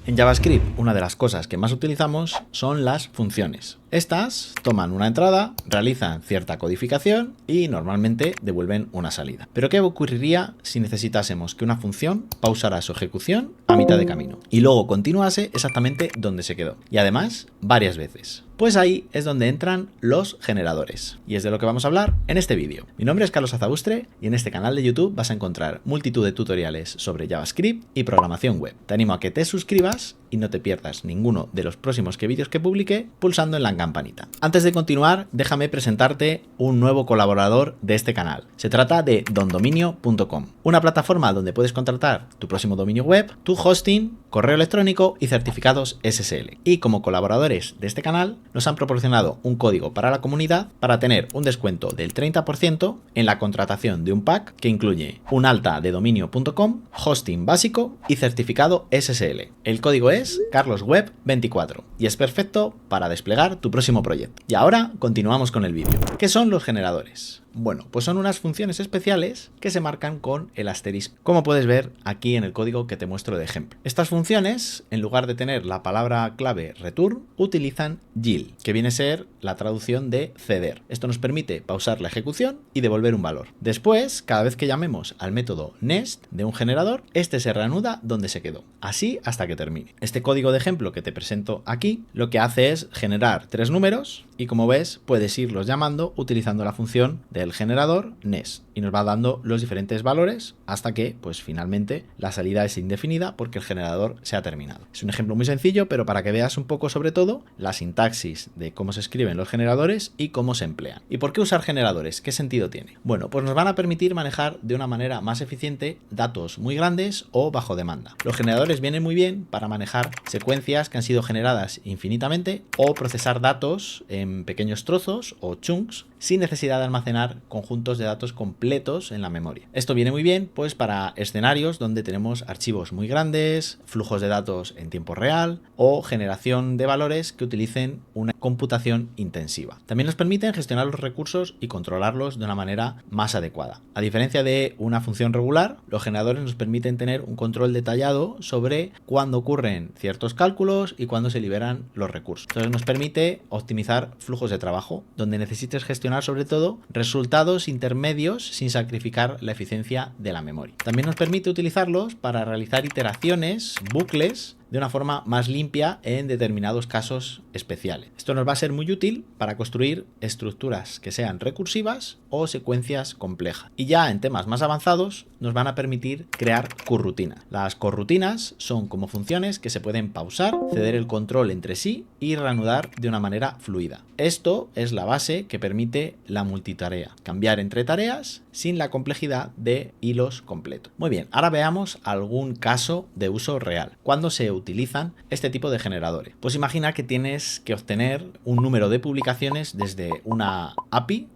En JavaScript, una de las cosas que más utilizamos son las funciones. Estas toman una entrada, realizan cierta codificación y normalmente devuelven una salida. Pero ¿qué ocurriría si necesitásemos que una función pausara su ejecución a mitad de camino y luego continuase exactamente donde se quedó? Y además, varias veces. Pues ahí es donde entran los generadores. Y es de lo que vamos a hablar en este vídeo. Mi nombre es Carlos Azabustre y en este canal de YouTube vas a encontrar multitud de tutoriales sobre JavaScript y programación web. Te animo a que te suscribas y no te pierdas ninguno de los próximos vídeos que publique pulsando en la campanita. Antes de continuar, déjame presentarte un nuevo colaborador de este canal. Se trata de dondominio.com, una plataforma donde puedes contratar tu próximo dominio web, tu hosting, correo electrónico y certificados SSL. Y como colaboradores de este canal, nos han proporcionado un código para la comunidad para tener un descuento del 30% en la contratación de un pack que incluye un alta de dominio.com, hosting básico y certificado SSL. El código es carlosweb24 y es perfecto para desplegar tu próximo proyecto. Y ahora continuamos con el vídeo. ¿Qué son los generadores? Bueno, pues son unas funciones especiales que se marcan con el asterisco, como puedes ver aquí en el código que te muestro de ejemplo. Estas funciones, en lugar de tener la palabra clave return, utilizan yield, que viene a ser la traducción de ceder. Esto nos permite pausar la ejecución y devolver un valor. Después, cada vez que llamemos al método nest de un generador, este se reanuda donde se quedó, así hasta que termine. Este código de ejemplo que te presento aquí, lo que hace es generar 3 números y, como ves, puedes irlos llamando utilizando la función del generador nest y nos va dando los diferentes valores hasta que pues finalmente la salida es indefinida porque el generador se ha terminado. Es un ejemplo muy sencillo, pero para que veas un poco sobre todo la sintaxis de cómo se escriben los generadores y cómo se emplean. ¿Y por qué usar generadores? ¿Qué sentido tiene? Bueno, pues nos van a permitir manejar de una manera más eficiente datos muy grandes o bajo demanda. Los generadores vienen muy bien para manejar secuencias que han sido generadas infinitamente o procesar datos en pequeños trozos o chunks sin necesidad de almacenar conjuntos de datos completos en la memoria. Esto viene muy bien pues para escenarios donde tenemos archivos muy grandes, flujos de datos en tiempo real o generación de valores que utilicen una computación intensiva. También nos permiten gestionar los recursos y controlarlos de una manera más adecuada. A diferencia de una función regular, los generadores nos permiten tener un control detallado sobre cuándo ocurren ciertos cálculos y cuándo se liberan los recursos. Entonces nos permite optimizar flujos de trabajo donde necesites gestionar sobre todo resultados intermedios sin sacrificar la eficiencia de la memoria. También nos permite utilizarlos para realizar iteraciones, bucles, de una forma más limpia en determinados casos especiales. Esto nos va a ser muy útil para construir estructuras que sean recursivas o secuencias complejas. Y ya en temas más avanzados nos van a permitir crear corrutinas. Las corrutinas son como funciones que se pueden pausar, ceder el control entre sí y reanudar de una manera fluida. Esto es la base que permite la multitarea, cambiar entre tareas sin la complejidad de hilos completos. Muy bien, ahora veamos algún caso de uso real. ¿Cuándo se utilizan este tipo de generadores? Pues imagina que tienes que obtener un número de publicaciones desde una API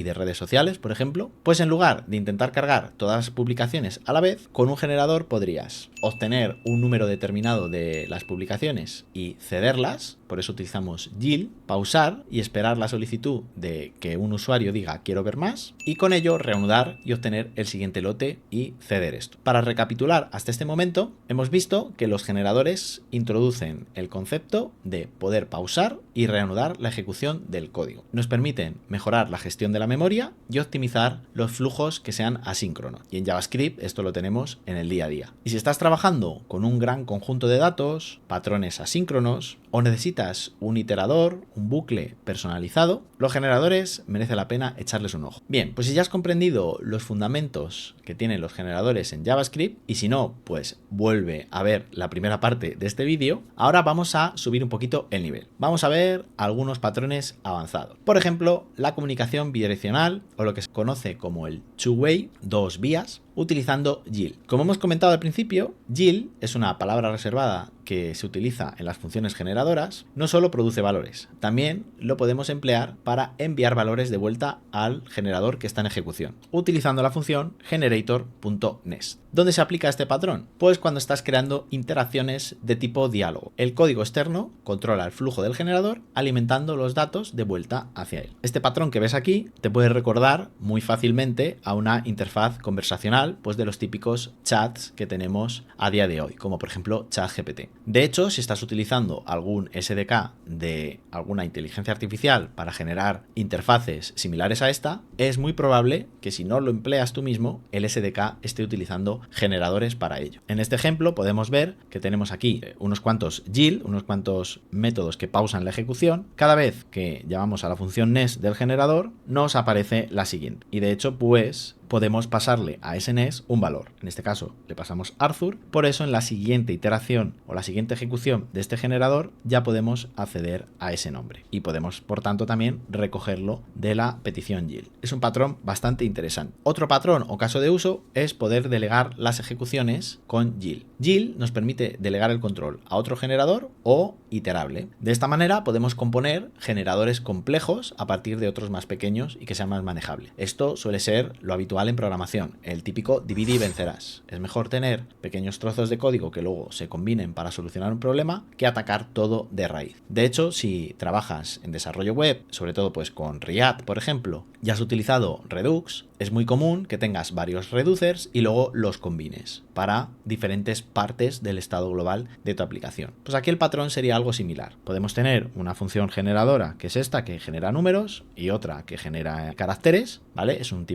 de redes sociales, por ejemplo. Pues en lugar de intentar cargar todas las publicaciones a la vez, con un generador podrías obtener un número determinado de las publicaciones y cederlas, por eso utilizamos yield, pausar y esperar la solicitud de que un usuario diga quiero ver más y con ello reanudar y obtener el siguiente lote y ceder esto. Para recapitular hasta este momento, hemos visto que los generadores introducen el concepto de poder pausar y reanudar la ejecución del código. Nos permiten mejorar la gestión de la memoria y optimizar los flujos que sean asíncronos. Y en JavaScript esto lo tenemos en el día a día. Y si estás trabajando con un gran conjunto de datos, patrones asíncronos o necesitas un iterador, un bucle personalizado, los generadores merece la pena echarles un ojo. Bien, pues si ya has comprendido los fundamentos que tienen los generadores en JavaScript y si no, pues vuelve a ver la primera parte de este vídeo, ahora vamos a subir un poquito el nivel. Vamos a ver algunos patrones avanzados. Por ejemplo, la comunicación bidireccional o lo que se conoce como el two-way, dos vías, utilizando yield. Como hemos comentado al principio, yield es una palabra reservada que se utiliza en las funciones generadoras. No solo produce valores, también lo podemos emplear para enviar valores de vuelta al generador que está en ejecución, utilizando la función generator.nest. ¿Dónde se aplica este patrón? Pues cuando estás creando interacciones de tipo diálogo. El código externo controla el flujo del generador, alimentando los datos de vuelta hacia él. Este patrón que ves aquí te puede recordar muy fácilmente a una interfaz conversacional artificial pues de los típicos chats que tenemos a día de hoy, como por ejemplo ChatGPT. De hecho, si estás utilizando algún SDK de alguna inteligencia artificial para generar interfaces similares a esta, es muy probable que si no lo empleas tú mismo, el SDK esté utilizando generadores para ello. En este ejemplo podemos ver que tenemos aquí unos cuantos GIL, unos cuantos métodos que pausan la ejecución. Cada vez que llamamos a la función NES del generador, nos aparece la siguiente. Y de hecho, pues podemos pasarle a ese NES un valor. En este caso le pasamos Arthur, por eso en la siguiente iteración o la siguiente ejecución de este generador ya podemos acceder a ese nombre y podemos por tanto también recogerlo de la petición GIL. Es un patrón bastante interesante. Otro patrón o caso de uso es poder delegar las ejecuciones con GIL. GIL nos permite delegar el control a otro generador o iterable. De esta manera podemos componer generadores complejos a partir de otros más pequeños y que sean más manejables. Esto suele ser lo habitual en programación, el típico divide y vencerás. Es mejor tener pequeños trozos de código que luego se combinen para solucionar un problema que atacar todo de raíz. De hecho, si trabajas en desarrollo web, sobre todo pues con React, por ejemplo, y has utilizado Redux, es muy común que tengas varios reducers y luego los combines para diferentes partes del estado global de tu aplicación. Pues aquí el patrón sería algo similar. Podemos tener una función generadora, que es esta, que genera números, y otra que genera caracteres, ¿vale? Es un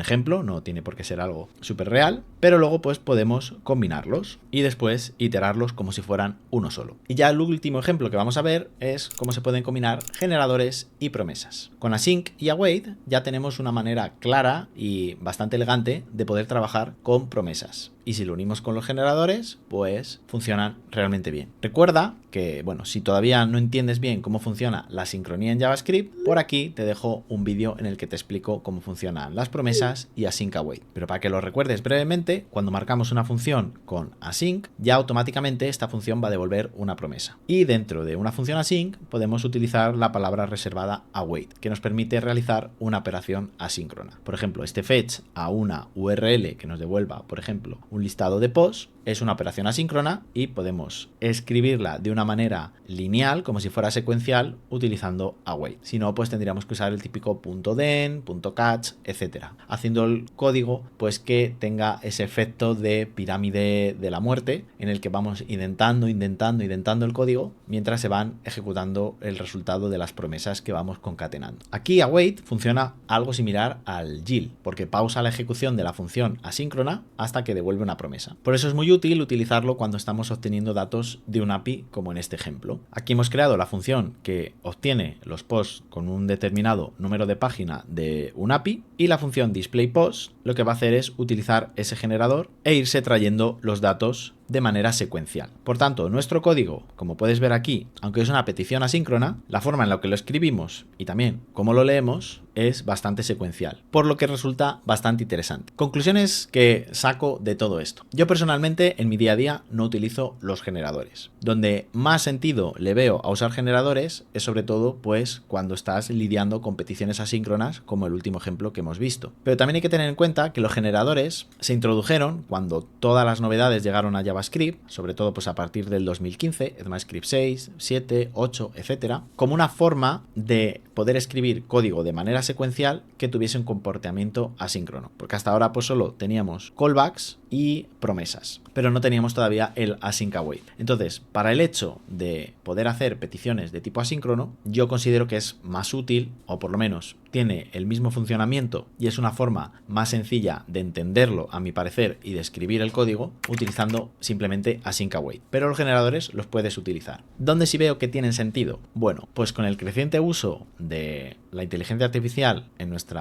ejemplo, no tiene por qué ser algo súper real, pero luego pues podemos combinarlos y después iterarlos como si fueran uno solo. Y ya el último ejemplo que vamos a ver es cómo se pueden combinar generadores y promesas. Con async y await ya tenemos una manera clara y bastante elegante de poder trabajar con promesas. Y si lo unimos con los generadores, pues funcionan realmente bien. Recuerda que, bueno, si todavía no entiendes bien cómo funciona la sincronía en JavaScript, por aquí te dejo un vídeo en el que te explico cómo funcionan las promesas y async await. Pero para que lo recuerdes brevemente, cuando marcamos una función con async, ya automáticamente esta función va a devolver una promesa. Y dentro de una función async podemos utilizar la palabra reservada await, que nos permite realizar una operación asíncrona. Por ejemplo, este fetch a una URL que nos devuelva, por ejemplo, un listado de posts, es una operación asíncrona y podemos escribirla de una manera lineal, como si fuera secuencial, utilizando await. Si no, pues tendríamos que usar el típico .den, .catch, etcétera, haciendo el código pues que tenga ese efecto de pirámide de la muerte, en el que vamos intentando el código mientras se van ejecutando el resultado de las promesas que vamos concatenando. Aquí await funciona algo similar al GIL, porque pausa la ejecución de la función asíncrona hasta que devuelve una promesa. Por eso es muy útil utilizarlo cuando estamos obteniendo datos de un API, como en este ejemplo. Aquí hemos creado la función que obtiene los posts con un determinado número de página de un API, y la función displayPost lo que va a hacer es utilizar ese generador e irse trayendo los datos de manera secuencial. Por tanto, nuestro código, como puedes ver aquí, aunque es una petición asíncrona, la forma en la que lo escribimos y también cómo lo leemos es bastante secuencial, por lo que resulta bastante interesante. Conclusiones que saco de todo esto. Yo personalmente en mi día a día no utilizo los generadores. Donde más sentido le veo a usar generadores es sobre todo pues cuando estás lidiando con peticiones asíncronas, como el último ejemplo que hemos visto. Pero también hay que tener en cuenta que los generadores se introdujeron cuando todas las novedades llegaron a JavaScript, sobre todo pues a partir del 2015, ECMAScript 6, 7, 8, etcétera, como una forma de poder escribir código de manera secuencial que tuviese un comportamiento asíncrono, porque hasta ahora pues solo teníamos callbacks y promesas, pero no teníamos todavía el async await. Entonces, para el hecho de poder hacer peticiones de tipo asíncrono, yo considero que es más útil, o por lo menos tiene el mismo funcionamiento y es una forma más sencilla de entenderlo, a mi parecer, y de escribir el código utilizando simplemente async await. Pero los generadores los puedes utilizar. ¿Dónde sí veo que tienen sentido? Bueno, pues con el creciente uso de la inteligencia artificial en nuestros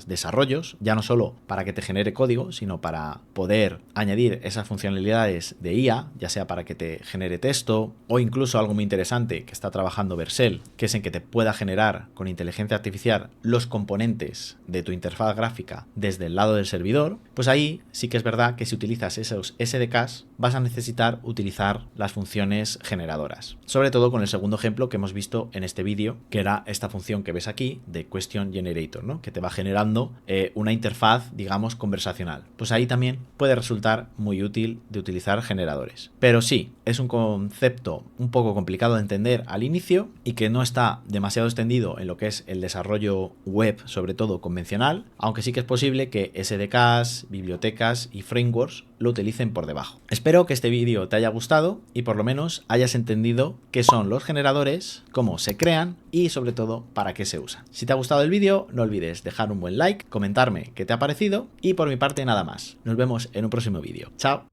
desarrollos, ya no solo para que te genere código, sino para poder añadir esas funcionalidades de IA, ya sea para que te genere texto o incluso algo muy interesante que está trabajando Vercel, que es en que te pueda generar con inteligencia artificial los componentes de tu interfaz gráfica desde el lado del servidor, pues ahí sí que es verdad que si utilizas esos SDKs vas a necesitar utilizar las funciones generadoras. Sobre todo con el segundo ejemplo que hemos visto en este vídeo, que era esta función que ves aquí de Question Generator, ¿no? Que te va generando una interfaz, digamos, conversacional. Pues ahí también puede resultar muy útil de utilizar generadores. Pero sí, es un concepto un poco complicado de entender al inicio y que no está demasiado extendido en lo que es el desarrollo web, sobre todo convencional, aunque sí que es posible que SDKs, bibliotecas y frameworks lo utilicen por debajo. Espero que este vídeo te haya gustado y por lo menos hayas entendido qué son los generadores, cómo se crean y sobre todo para qué se usan. Si te ha gustado el vídeo, no olvides dejar un buen like, comentarme qué te ha parecido y por mi parte nada más. Nos vemos en un próximo vídeo. Chao.